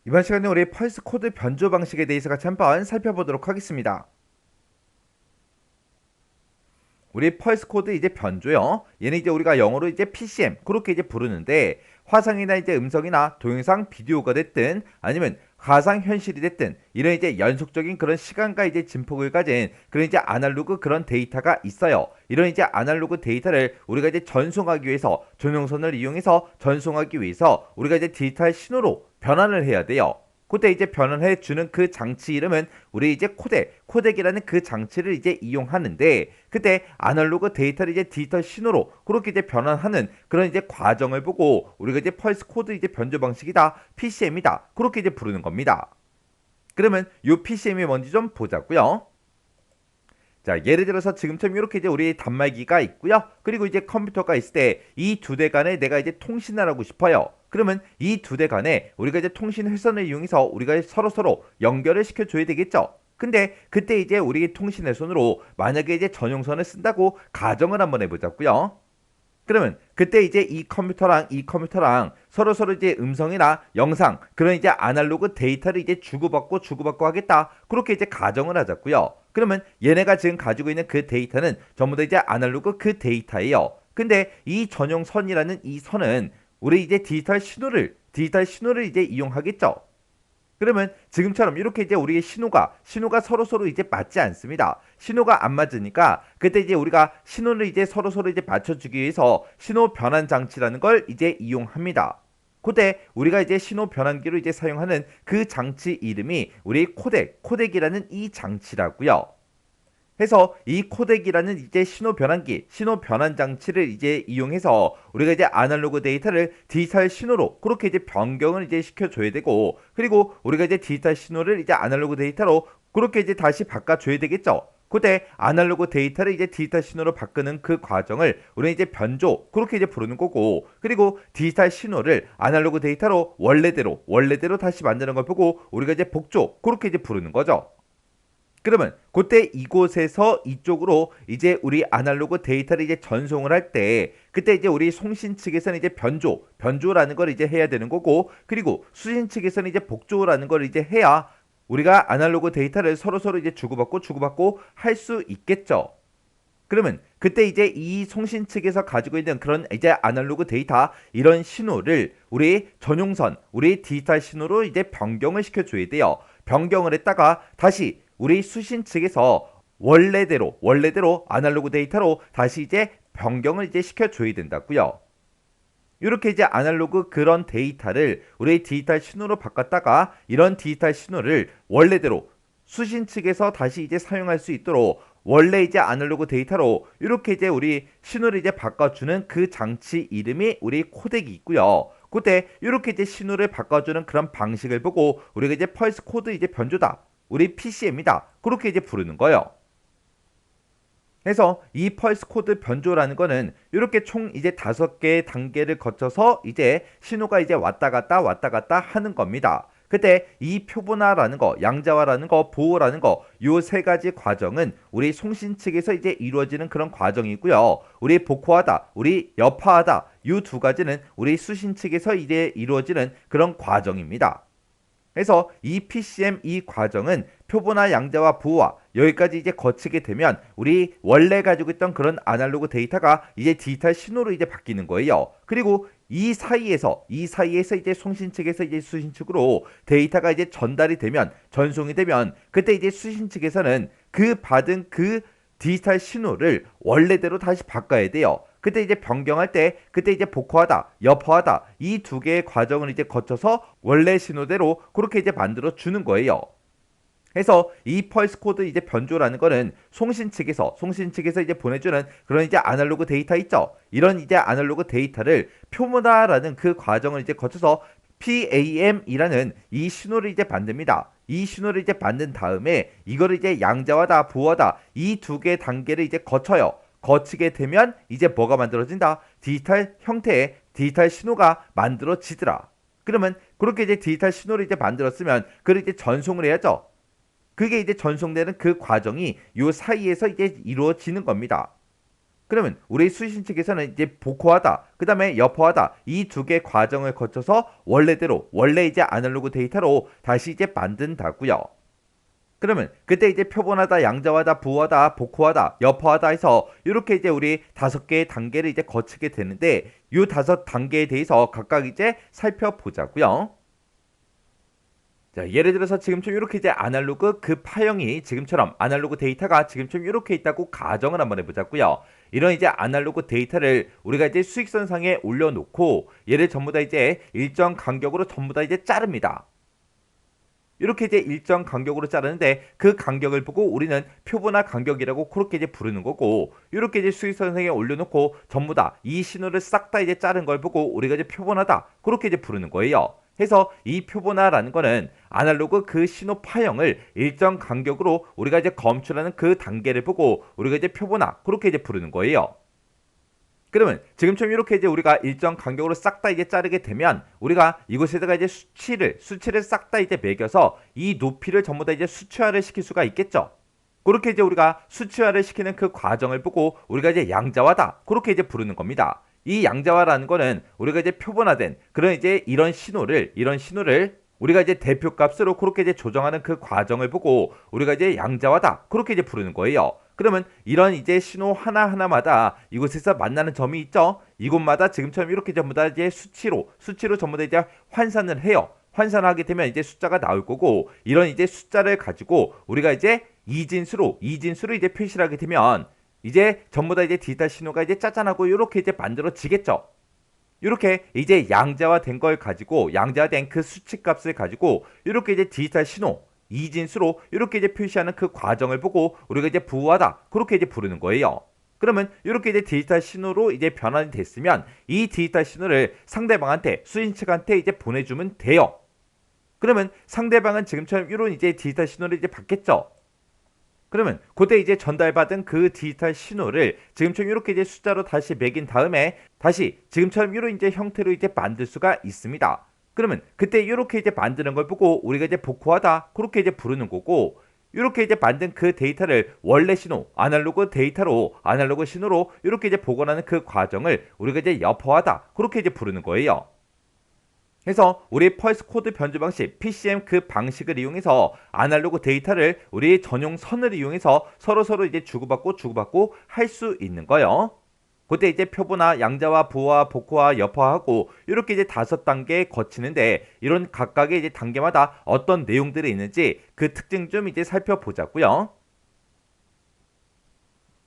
이번 시간에 우리 펄스 코드 변조 방식에 대해서 같이 한번 살펴보도록 하겠습니다. 우리 펄스 코드 이제 변조요. 얘는 이제 우리가 영어로 이제 PCM 그렇게 이제 부르는데 화상이나 이제 음성이나 동영상 비디오가 됐든 아니면 가상 현실이 됐든 이런 이제 연속적인 그런 시간과 이제 진폭을 가진 그런 이제 아날로그 그런 데이터가 있어요. 이런 이제 아날로그 데이터를 우리가 이제 전송하기 위해서 전용선을 이용해서 전송하기 위해서 우리가 이제 디지털 신호로 변환을 해야 돼요. 그때 이제 변환해 주는 그 장치 이름은 우리 이제 코덱이라는 그 장치를 이제 이용하는데 그때 아날로그 데이터를 이제 디지털 신호로 그렇게 이제 변환하는 그런 이제 과정을 보고 우리가 이제 펄스 코드 이제 변조 방식이다, PCM이다 그렇게 이제 부르는 겁니다. 그러면 요 PCM이 뭔지 좀 보자고요. 자, 예를 들어서 지금처럼 이렇게 이제 우리 단말기가 있고요. 그리고 이제 컴퓨터가 있을 때 이 두 대 간에 내가 이제 통신을 하고 싶어요. 그러면 이 두 대 간에 우리가 이제 통신 회선을 이용해서 우리가 서로 연결을 시켜줘야 되겠죠. 근데 그때 이제 우리 통신 회선으로 만약에 이제 전용선을 쓴다고 가정을 한번 해보자고요. 그러면 그때 이제 이 컴퓨터랑 서로 이제 음성이나 영상 그런 이제 아날로그 데이터를 이제 주고받고 하겠다. 그렇게 이제 가정을 하자고요. 그러면 얘네가 지금 가지고 있는 그 데이터는 전부 다 이제 아날로그 그 데이터예요. 근데 이 전용선이라는 이 선은 우리 이제 디지털 신호를 이제 이용하겠죠. 그러면 지금처럼 이렇게 이제 우리의 신호가 서로 이제 맞지 않습니다. 신호가 안 맞으니까 그때 이제 우리가 신호를 이제 서로 이제 맞춰주기 위해서 신호 변환 장치라는 걸 이제 이용합니다. 그때 우리가 이제 신호 변환기로 이제 사용하는 그 장치 이름이 우리 코덱이라는 이 장치라고요. 해서 이 코덱이라는 이제 신호 변환 장치를 이제 이용해서 우리가 이제 아날로그 데이터를 디지털 신호로 그렇게 이제 변경을 이제 시켜줘야 되고 그리고 우리가 이제 디지털 신호를 이제 아날로그 데이터로 그렇게 이제 다시 바꿔줘야 되겠죠. 그때 아날로그 데이터를 이제 디지털 신호로 바꾸는 그 과정을 우리는 이제 변조 그렇게 이제 부르는 거고 그리고 디지털 신호를 아날로그 데이터로 원래대로 다시 만드는 걸 보고 우리가 이제 복조 그렇게 이제 부르는 거죠. 그러면 그때 이곳에서 이쪽으로 이제 우리 아날로그 데이터를 이제 전송을 할 때 그때 이제 우리 송신 측에서는 이제 변조라는 걸 이제 해야 되는 거고 그리고 수신 측에서는 이제 복조라는 걸 이제 해야 우리가 아날로그 데이터를 서로 이제 주고받고 할 수 있겠죠. 그러면 그때 이제 이 송신 측에서 가지고 있는 그런 이제 아날로그 데이터 이런 신호를 우리 전용선, 우리 디지털 신호로 이제 변경을 시켜줘야 돼요. 변경을 했다가 다시 우리 수신 측에서 원래대로 아날로그 데이터로 다시 이제 변경을 이제 시켜줘야 된다고요. 이렇게 이제 아날로그 그런 데이터를 우리 디지털 신호로 바꿨다가 이런 디지털 신호를 원래대로 수신 측에서 다시 이제 사용할 수 있도록 원래 이제 아날로그 데이터로 이렇게 이제 우리 신호를 이제 바꿔주는 그 장치 이름이 우리 코덱이 있고요. 그때 이렇게 이제 신호를 바꿔주는 그런 방식을 보고 우리가 이제 펄스 코드 이제 변조다. 우리 PCM이다. 그렇게 이제 부르는 거예요. 그래서 이 펄스 코드 변조라는 거는 이렇게 총 이제 5개의 단계를 거쳐서 이제 신호가 이제 왔다 갔다 하는 겁니다. 그때 이 표본화라는 거, 양자화라는 거, 보호라는 거, 요 세 가지 과정은 우리 송신 측에서 이제 이루어지는 그런 과정이고요. 우리 복호하다, 우리 여파하다, 요 두 가지는 우리 수신 측에서 이제 이루어지는 그런 과정입니다. 그래서 이 PCM 이 과정은 표본화 양자와 부호화 여기까지 이제 거치게 되면 우리 원래 가지고 있던 그런 아날로그 데이터가 이제 디지털 신호로 이제 바뀌는 거예요. 그리고 이 사이에서 이제 송신 측에서 이제 수신 측으로 데이터가 이제 전송이 되면 그때 이제 수신 측에서는 그 받은 그 디지털 신호를 원래대로 다시 바꿔야 돼요. 그때 이제 변경할 때 그때 이제 복호하다, 여포하다 이 두 개의 과정을 이제 거쳐서 원래 신호대로 그렇게 이제 만들어 주는 거예요. 해서 이 펄스 코드 이제 변조라는 거는 송신 측에서 이제 보내주는 그런 이제 아날로그 데이터 있죠. 이런 이제 아날로그 데이터를 표본화라는 그 과정을 이제 거쳐서 PAM이라는 이 신호를 이제 만듭니다. 이 신호를 이제 만든 다음에 이거를 이제 양자화다, 부호하다 이 두 개의 단계를 이제 거쳐요. 거치게 되면 이제 뭐가 만들어진다? 디지털 형태의 디지털 신호가 만들어지더라. 그러면 그렇게 이제 디지털 신호를 이제 만들었으면 그걸 이제 전송을 해야죠. 그게 이제 전송되는 그 과정이 요 사이에서 이제 이루어지는 겁니다. 그러면 우리 수신 측에서는 이제 복호하다, 그 다음에 여포하다 이 두 개 과정을 거쳐서 원래대로 원래 이제 아날로그 데이터로 다시 이제 만든다고요. 그러면 그때 이제 표본하다, 양자화다, 부호하다, 복호하다, 여포하다 해서 이렇게 이제 우리 5개의 단계를 이제 거치게 되는데 이 5단계에 대해서 각각 이제 살펴보자고요. 자, 예를 들어서 지금처럼 이렇게 이제 아날로그 그 파형이 지금처럼 아날로그 데이터가 지금처럼 이렇게 있다고 가정을 한번 해보자고요. 이런 이제 아날로그 데이터를 우리가 이제 수익선상에 올려놓고 얘를 전부 다 이제 일정 간격으로 전부 다 이제 자릅니다. 이렇게 이제 일정 간격으로 자르는데 그 간격을 보고 우리는 표본화 간격이라고 그렇게 이제 부르는 거고, 이렇게 이제 수익선상에 올려놓고 전부 다 이 신호를 싹 다 이제 자른 걸 보고 우리가 이제 표본화다 그렇게 이제 부르는 거예요. 해서 이 표본화라는 거는 아날로그 그 신호 파형을 일정 간격으로 우리가 이제 검출하는 그 단계를 보고 우리가 이제 표본화 그렇게 이제 부르는 거예요. 그러면 지금처럼 이렇게 이제 우리가 일정 간격으로 싹 다 이제 자르게 되면 우리가 이곳에다가 이제 수치를 싹 다 이제 매겨서 이 높이를 전부 다 이제 수치화를 시킬 수가 있겠죠. 그렇게 이제 우리가 수치화를 시키는 그 과정을 보고 우리가 이제 양자화다 그렇게 이제 부르는 겁니다. 이 양자화라는 거는 우리가 이제 표본화된 그런 이제 이런 신호를 우리가 이제 대표값으로 그렇게 이제 조정하는 그 과정을 보고 우리가 이제 양자화다 그렇게 이제 부르는 거예요. 그러면 이런 이제 신호 하나하나마다 이곳에서 만나는 점이 있죠. 이곳마다 지금처럼 이렇게 전부 다 이제 수치로 전부 다 이제 환산을 해요. 환산하게 되면 이제 숫자가 나올 거고, 이런 이제 숫자를 가지고 우리가 이제 이진수로 이제 표시를 하게 되면 이제 전부 다 이제 디지털 신호가 이제 짜잔하고 이렇게 이제 만들어지겠죠. 이렇게 이제 양자화된 걸 가지고 양자화된 그 수치값을 가지고 이렇게 이제 디지털 신호 이진수로 이렇게 이제 표시하는 그 과정을 보고 우리가 이제 부호하다 그렇게 이제 부르는 거예요. 그러면 이렇게 이제 디지털 신호로 이제 변환이 됐으면 이 디지털 신호를 상대방한테 수신 측한테 이제 보내주면 돼요. 그러면 상대방은 지금처럼 이런 이제 디지털 신호를 이제 받겠죠. 그러면 그때 이제 전달받은 그 디지털 신호를 지금처럼 이렇게 이제 숫자로 다시 매긴 다음에 다시 지금처럼 이런 이제 형태로 이제 만들 수가 있습니다. 그러면 그때 이렇게 이제 만드는 걸 보고 우리가 이제 복호하다 그렇게 이제 부르는 거고, 이렇게 이제 만든 그 데이터를 원래 신호, 아날로그 데이터로 아날로그 신호로 이렇게 이제 복원하는 그 과정을 우리가 이제 여포하다 그렇게 이제 부르는 거예요. 그래서 우리 펄스 코드 변조 방식 PCM 그 방식을 이용해서 아날로그 데이터를 우리 전용 선을 이용해서 서로 이제 주고받고 할 수 있는 거예요. 그때 이제 표본화, 양자화, 부호화, 복호화, 여포화하고 이렇게 이제 5단계 거치는데 이런 각각의 이제 단계마다 어떤 내용들이 있는지 그 특징 좀 이제 살펴보자고요.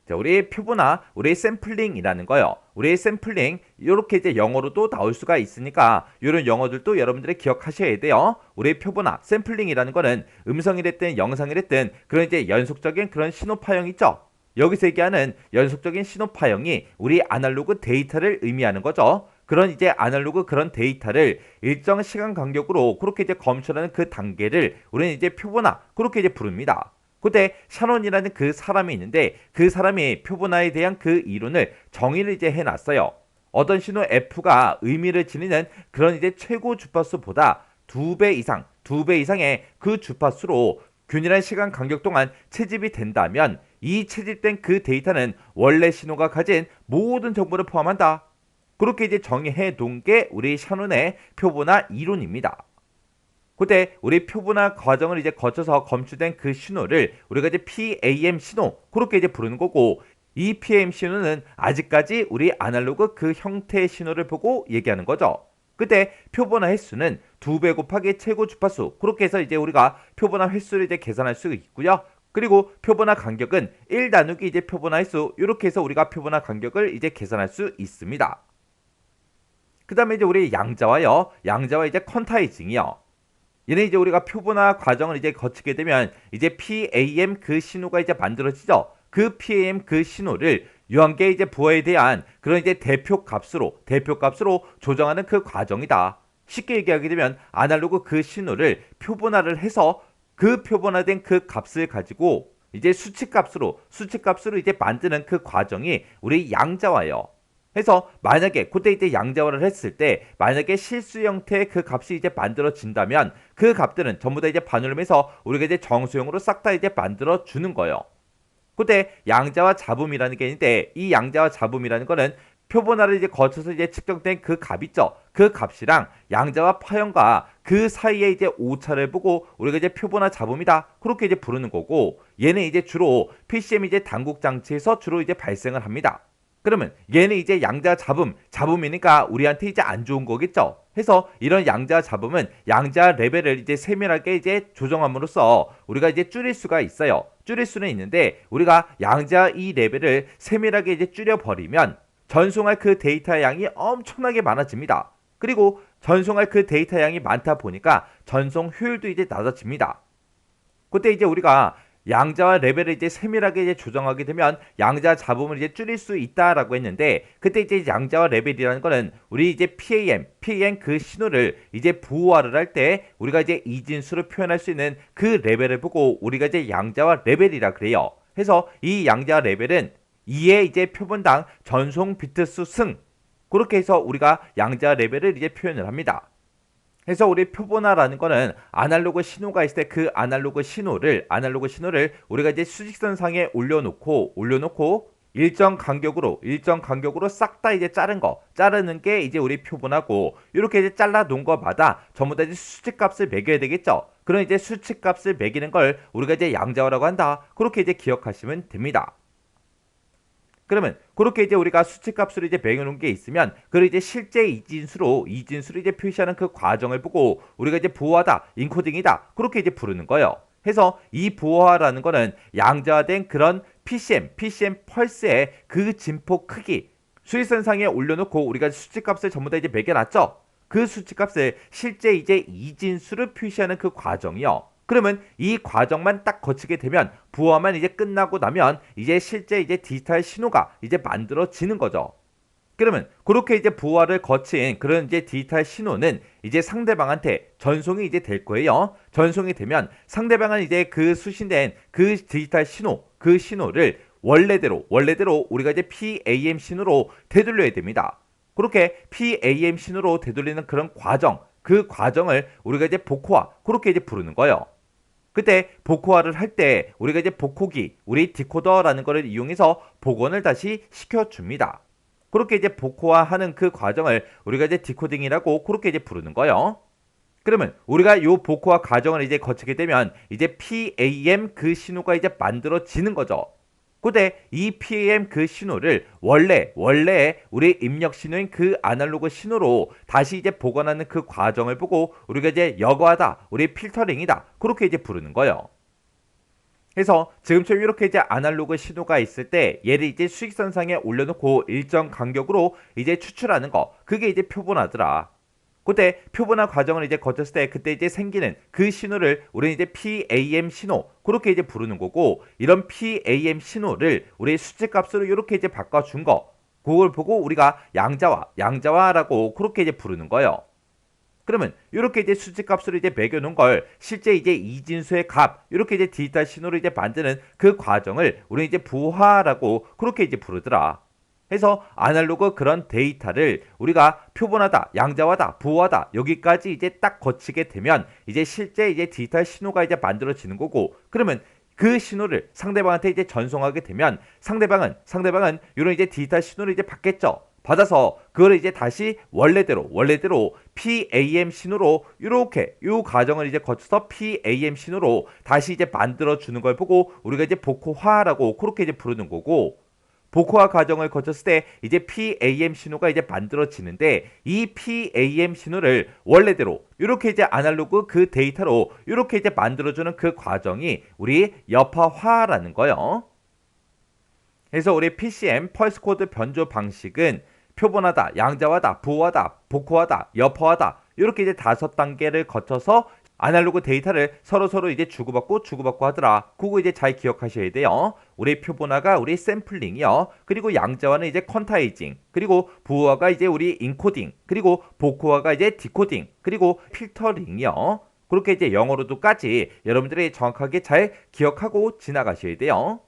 자, 우리 표본화, 우리 샘플링이라는 거요. 우리 샘플링 이렇게 이제 영어로도 나올 수가 있으니까 이런 영어들도 여러분들이 기억하셔야 돼요. 우리 표본화, 샘플링이라는 거는 음성이랬든 영상이랬든 그런 이제 연속적인 그런 신호 파형 있죠. 여기서 얘기하는 연속적인 신호 파형이 우리 아날로그 데이터를 의미하는 거죠. 그런 이제 아날로그 그런 데이터를 일정 시간 간격으로 그렇게 이제 검출하는 그 단계를 우리는 이제 표본화 그렇게 이제 부릅니다. 그때 샤논이라는 그 사람이 있는데 그 사람이 표본화에 대한 그 이론을 정의를 이제 해놨어요. 어떤 신호 F가 의미를 지니는 그런 이제 최고 주파수보다 2배 이상의 그 주파수로 균일한 시간 간격 동안 채집이 된다면 이 채집된 그 데이터는 원래 신호가 가진 모든 정보를 포함한다. 그렇게 이제 정의해 놓은 게 우리 샤논의 표본화 이론입니다. 그때 우리 표본화 과정을 이제 거쳐서 검출된 그 신호를 우리가 이제 PAM 신호 그렇게 이제 부르는 거고, 이 PAM 신호는 아직까지 우리 아날로그 그 형태의 신호를 보고 얘기하는 거죠. 그때 표본화 횟수는 2배 곱하기 최고 주파수 그렇게 해서 이제 우리가 표본화 횟수를 이제 계산할 수 있고요. 그리고 표본화 간격은 1 나누기 이제 표본화 횟수 이렇게 해서 우리가 표본화 간격을 이제 계산할 수 있습니다. 그 다음에 이제 우리 양자화요. 양자화 이제 퀀타이징이요. 얘는 이제 우리가 표본화 과정을 이제 거치게 되면 이제 PAM 그 신호가 이제 만들어지죠. 그 PAM 그 신호를 유한계 이제 부호에 대한 그런 이제 대표값으로 조정하는 그 과정이다. 쉽게 얘기하게 되면 아날로그 그 신호를 표본화를 해서 그 표본화된 그 값을 가지고 이제 수치값으로 이제 만드는 그 과정이 우리 양자화예요. 해서 만약에 그때 이제 양자화를 했을 때 만약에 실수 형태의 그 값이 이제 만들어진다면 그 값들은 전부 다 이제 반올림해서 우리가 이제 정수형으로 싹 다 이제 만들어 주는 거예요. 그때 양자와 잡음이라는 게 있는데 이 양자와 잡음이라는 거는 표본화를 이제 거쳐서 이제 측정된 그 값 있죠. 그 값이랑 양자와 파형과 그 사이에 이제 오차를 보고 우리가 이제 표본화 잡음이다. 그렇게 이제 부르는 거고 얘는 이제 주로 PCM 이제 당국 장치에서 주로 이제 발생을 합니다. 그러면 얘는 이제 양자 잡음이니까 우리한테 이제 안 좋은 거겠죠. 해서 이런 양자 잡음은 양자 레벨을 이제 세밀하게 이제 조정함으로써 우리가 이제 줄일 수가 있어요. 줄일 수는 있는데 우리가 양자 이 레벨을 세밀하게 이제 줄여버리면 전송할 그 데이터 양이 엄청나게 많아집니다. 그리고 전송할 그 데이터 양이 많다 보니까 전송 효율도 이제 낮아집니다. 그때 이제 우리가 양자와 레벨을 이제 세밀하게 이제 조정하게 되면 양자 잡음을 이제 줄일 수 있다라고 했는데 그때 이제 양자와 레벨이라는 거는 우리 이제 PAM 그 신호를 이제 부호화를 할 때 우리가 이제 이진수로 표현할 수 있는 그 레벨을 보고 우리가 이제 양자와 레벨이라 그래요. 해서 이 양자 레벨은 2의 이제 표본당 전송 비트 수 승 그렇게 해서 우리가 양자 레벨을 이제 표현을 합니다. 그래서 우리 표본화라는 거는 아날로그 신호가 있을 때 그 아날로그 신호를 우리가 이제 수직선상에 올려놓고 일정 간격으로 싹 다 이제 자르는 게 이제 우리 표본화고 이렇게 이제 잘라 놓은 거마다 전부 다 이제 수치값을 매겨야 되겠죠. 그런 이제 수치값을 매기는 걸 우리가 이제 양자화라고 한다. 그렇게 이제 기억하시면 됩니다. 그러면 그렇게 이제 우리가 수치값으로 이제 매겨놓은 게 있으면 그걸 이제 실제 이진수로 이제 표시하는 그 과정을 보고 우리가 이제 부호화다, 인코딩이다 그렇게 이제 부르는 거예요. 해서 이 부호화라는 거는 양자화된 그런 PCM 펄스의 그 진폭 크기 수익선상에 올려놓고 우리가 수치값을 전부 다 이제 매겨놨죠. 그 수치값을 실제 이제 이진수로 표시하는 그 과정이요. 그러면 이 과정만 딱 거치게 되면 부호화만 이제 끝나고 나면 이제 실제 이제 디지털 신호가 이제 만들어지는 거죠. 그러면 그렇게 이제 부호화를 거친 그런 이제 디지털 신호는 이제 상대방한테 전송이 이제 될 거예요. 전송이 되면 상대방은 이제 그 수신된 그 디지털 신호, 그 신호를 원래대로 우리가 이제 PAM 신호로 되돌려야 됩니다. 그렇게 PAM 신호로 되돌리는 그런 과정, 그 과정을 우리가 이제 복호화, 그렇게 이제 부르는 거예요. 그때 복호화를 할 때 우리가 이제 복호기, 우리 디코더라는 거를 이용해서 복원을 다시 시켜줍니다. 그렇게 이제 복호화하는 그 과정을 우리가 이제 디코딩이라고 그렇게 이제 부르는 거예요. 그러면 우리가 요 복호화 과정을 이제 거치게 되면 이제 PAM 그 신호가 이제 만들어지는 거죠. 그때 이 PAM 그 신호를 원래 우리 입력 신호인 그 아날로그 신호로 다시 이제 복원하는 그 과정을 보고 우리가 이제 여과다, 우리 필터링이다 그렇게 이제 부르는 거예요. 그래서 지금처럼 이렇게 이제 아날로그 신호가 있을 때 얘를 이제 수익선상에 올려놓고 일정 간격으로 이제 추출하는 거 그게 이제 표본화더라. 그때 표본화 과정을 이제 거쳤을 때 그때 이제 생기는 그 신호를 우리는 이제 PAM 신호 그렇게 이제 부르는 거고 이런 PAM 신호를 우리 수치값으로 이렇게 이제 바꿔준 거 그걸 보고 우리가 양자화라고 그렇게 이제 부르는 거예요. 그러면 이렇게 이제 수치값으로 이제 매겨놓은 걸 실제 이제 이진수의 값 이렇게 이제 디지털 신호를 이제 만드는 그 과정을 우리는 이제 부호화라고 그렇게 이제 부르더라. 해서 아날로그 그런 데이터를 우리가 표본화다, 양자화다, 부호화다 여기까지 이제 딱 거치게 되면 이제 실제 이제 디지털 신호가 이제 만들어지는 거고 그러면 그 신호를 상대방한테 이제 전송하게 되면 상대방은 이런 이제 디지털 신호를 이제 받겠죠. 받아서 그걸 이제 다시 원래대로 PAM 신호로 이렇게 이 과정을 이제 거쳐서 PAM 신호로 다시 이제 만들어 주는 걸 보고 우리가 이제 복호화라고 그렇게 이제 부르는 거고 복호화 과정을 거쳤을 때 이제 PAM 신호가 이제 만들어지는데 이 PAM 신호를 원래대로 이렇게 이제 아날로그 그 데이터로 이렇게 이제 만들어주는 그 과정이 우리 여파화라는 거예요. 그래서 우리 PCM 펄스 코드 변조 방식은 표본화다, 양자화다, 부호화다, 복호화다, 여파화다 이렇게 이제 5단계를 거쳐서 아날로그 데이터를 서로 이제 주고받고 하더라. 그거 이제 잘 기억하셔야 돼요. 우리 표본화가 우리 샘플링이요. 그리고 양자화는 이제 퀀타이징. 그리고 부호화가 이제 우리 인코딩. 그리고 복호화가 이제 디코딩. 그리고 필터링이요. 그렇게 이제 영어로도까지 여러분들이 정확하게 잘 기억하고 지나가셔야 돼요.